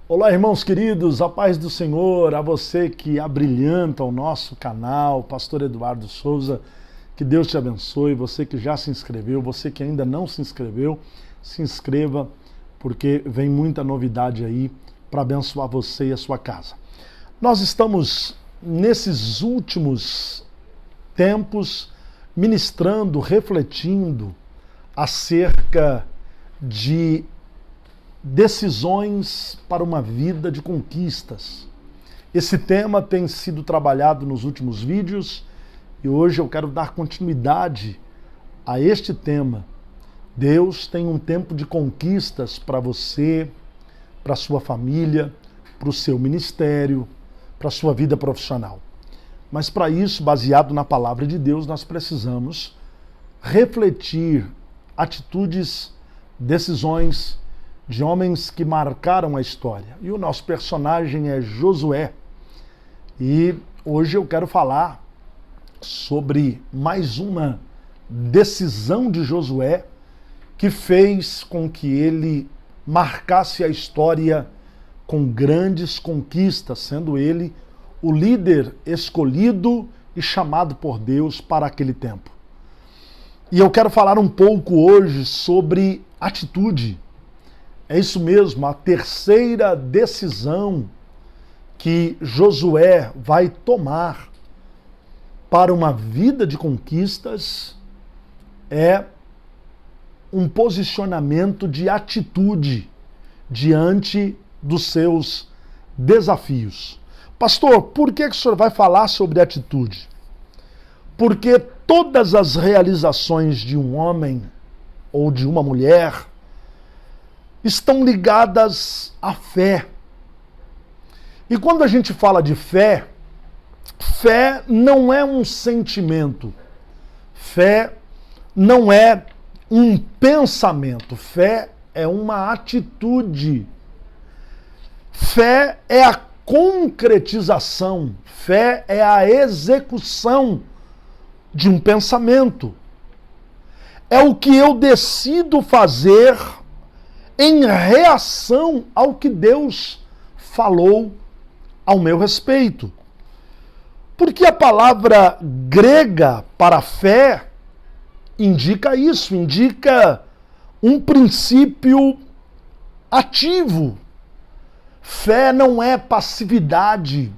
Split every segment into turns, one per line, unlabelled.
Olá, irmãos queridos, a paz do Senhor, a você que abrilhanta o nosso canal, Pastor Eduardo Souza, que Deus te abençoe, você que já se inscreveu, você que ainda não se inscreveu, se inscreva, porque vem muita novidade aí para abençoar você e a sua casa. Nós estamos, nesses últimos tempos, ministrando, refletindo acerca de decisões para uma vida de conquistas. Esse tema tem sido trabalhado nos últimos vídeos e hoje eu quero dar continuidade a este tema. Deus tem um tempo de conquistas para você, para a sua família, para o seu ministério, para a sua vida profissional. Mas para isso, baseado na palavra de Deus, nós precisamos refletir atitudes, decisões de homens que marcaram a história. E o nosso personagem é Josué. E hoje eu quero falar sobre mais uma decisão de Josué que fez com que ele marcasse a história com grandes conquistas, sendo ele o líder escolhido e chamado por Deus para aquele tempo. E eu quero falar um pouco hoje sobre atitude. É isso mesmo, a terceira decisão que Josué vai tomar para uma vida de conquistas é um posicionamento de atitude diante dos seus desafios. Pastor, por que o senhor vai falar sobre atitude? Porque todas as realizações de um homem ou de uma mulher estão ligadas à fé. E quando a gente fala de fé, fé não é um sentimento, fé não é um pensamento, fé é uma atitude. Fé é a concretização, fé é a execução de um pensamento. É o que eu decido fazer em reação ao que Deus falou ao meu respeito. Porque a palavra grega para fé indica isso, indica um princípio ativo. Fé não é passividade.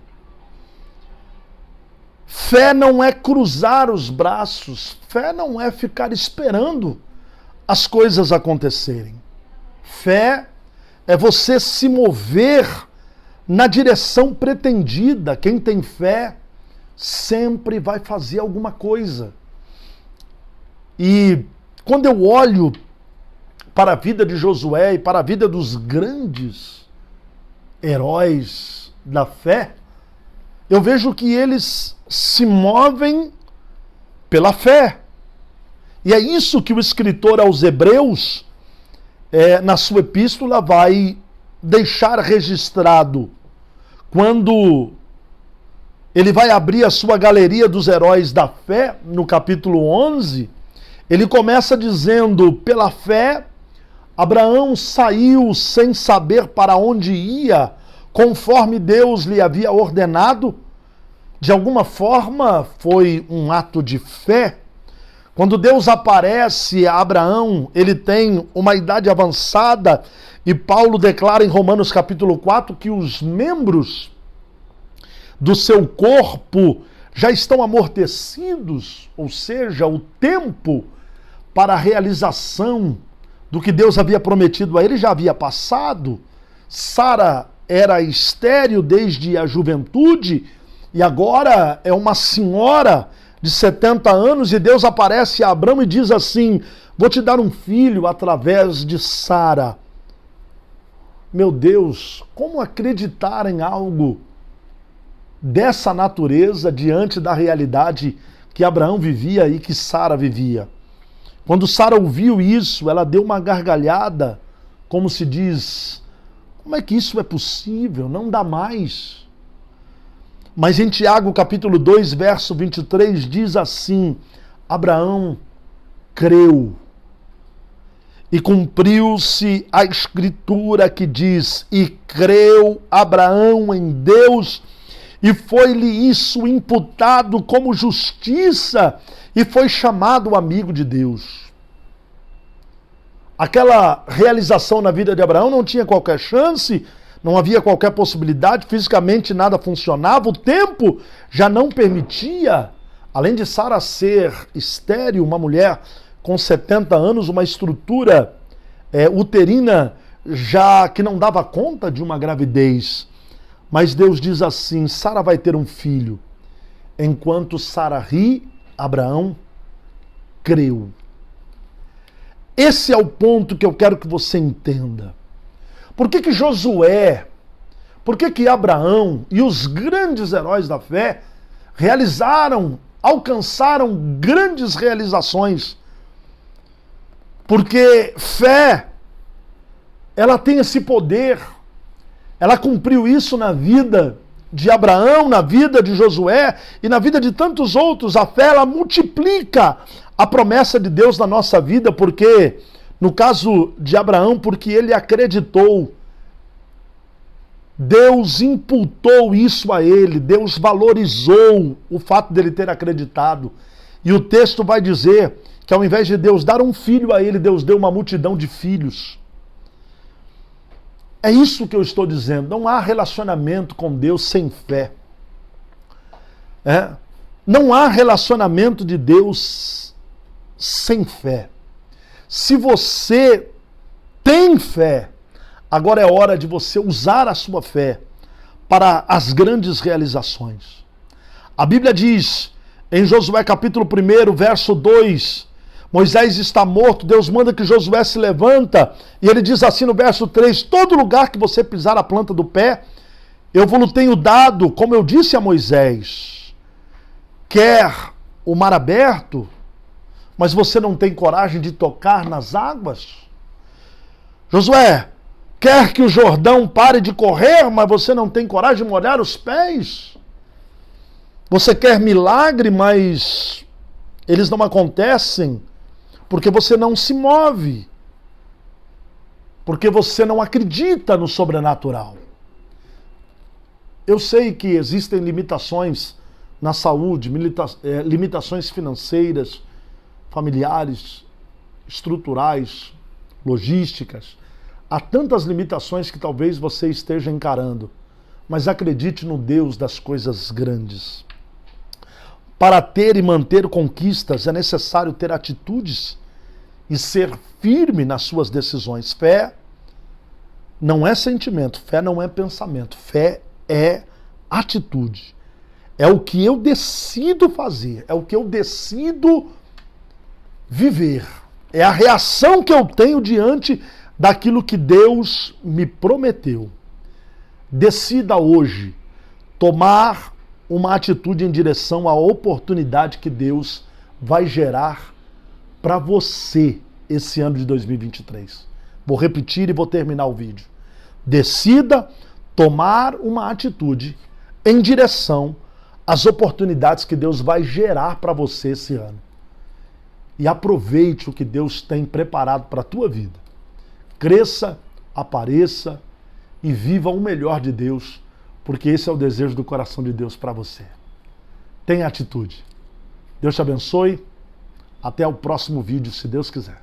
Fé não é cruzar os braços. Fé não é ficar esperando as coisas acontecerem. Fé é você se mover na direção pretendida. Quem tem fé sempre vai fazer alguma coisa. E quando eu olho para a vida de Josué e para a vida dos grandes heróis da fé, eu vejo que eles se movem pela fé. E é isso que o escritor aos Hebreus, na sua epístola, vai deixar registrado quando ele vai abrir a sua galeria dos heróis da fé, no capítulo 11, ele começa dizendo: pela fé, Abraão saiu sem saber para onde ia, conforme Deus lhe havia ordenado. De alguma forma, foi um ato de fé. Quando Deus aparece a Abraão, ele tem uma idade avançada, e Paulo declara em Romanos capítulo 4 que os membros do seu corpo já estão amortecidos, ou seja, o tempo para a realização do que Deus havia prometido a ele já havia passado. Sara era estéril desde a juventude e agora é uma senhora de 70 anos, e Deus aparece a Abraão e diz assim: vou te dar um filho através de Sara. Meu Deus, como acreditar em algo dessa natureza diante da realidade que Abraão vivia e que Sara vivia? Quando Sara ouviu isso, ela deu uma gargalhada, como se diz: como é que isso é possível? Não dá mais. Mas em Tiago, capítulo 2, verso 23, diz assim: Abraão creu. E cumpriu-se a escritura que diz: e creu Abraão em Deus, e foi-lhe isso imputado como justiça, e foi chamado amigo de Deus. Aquela realização na vida de Abraão não tinha qualquer chance, não havia qualquer possibilidade, fisicamente nada funcionava, o tempo já não permitia. Além de Sara ser estéril, uma mulher com 70 anos, uma estrutura uterina já que não dava conta de uma gravidez. Mas Deus diz assim: Sara vai ter um filho. Enquanto Sara ri, Abraão creu. Esse é o ponto que eu quero que você entenda. Por que Josué, por que Abraão e os grandes heróis da fé alcançaram grandes realizações? Porque fé, ela tem esse poder. Ela cumpriu isso na vida de Abraão, na vida de Josué e na vida de tantos outros. A fé, ela multiplica a promessa de Deus na nossa vida, porque, no caso de Abraão, porque ele acreditou, Deus imputou isso a ele, Deus valorizou o fato dele ter acreditado. E o texto vai dizer que ao invés de Deus dar um filho a ele, Deus deu uma multidão de filhos. É isso que eu estou dizendo. Não há relacionamento com Deus sem fé. Não há relacionamento de Deus sem fé. Se você tem fé, agora é hora de você usar a sua fé para as grandes realizações. A Bíblia diz, em Josué capítulo 1, verso 2, Moisés está morto, Deus manda que Josué se levanta, e ele diz assim no verso 3, todo lugar que você pisar a planta do pé, eu vos tenho dado, como eu disse a Moisés. Quer o mar aberto, mas você não tem coragem de tocar nas águas? Josué, quer que o Jordão pare de correr, mas você não tem coragem de molhar os pés? Você quer milagre, mas eles não acontecem porque você não se move, porque você não acredita no sobrenatural. Eu sei que existem limitações na saúde, limitações financeiras, familiares, estruturais, logísticas. Há tantas limitações que talvez você esteja encarando, mas acredite no Deus das coisas grandes. Para ter e manter conquistas é necessário ter atitudes e ser firme nas suas decisões. Fé não é sentimento, fé não é pensamento, fé é atitude. É o que eu decido fazer, é o que eu decido viver. É a reação que eu tenho diante daquilo que Deus me prometeu. Decida hoje tomar uma atitude em direção à oportunidade que Deus vai gerar para você esse ano de 2023. Vou repetir e vou terminar o vídeo. Decida tomar uma atitude em direção às oportunidades que Deus vai gerar para você esse ano. E aproveite o que Deus tem preparado para a tua vida. Cresça, apareça e viva o melhor de Deus, porque esse é o desejo do coração de Deus para você. Tenha atitude. Deus te abençoe. Até o próximo vídeo, se Deus quiser.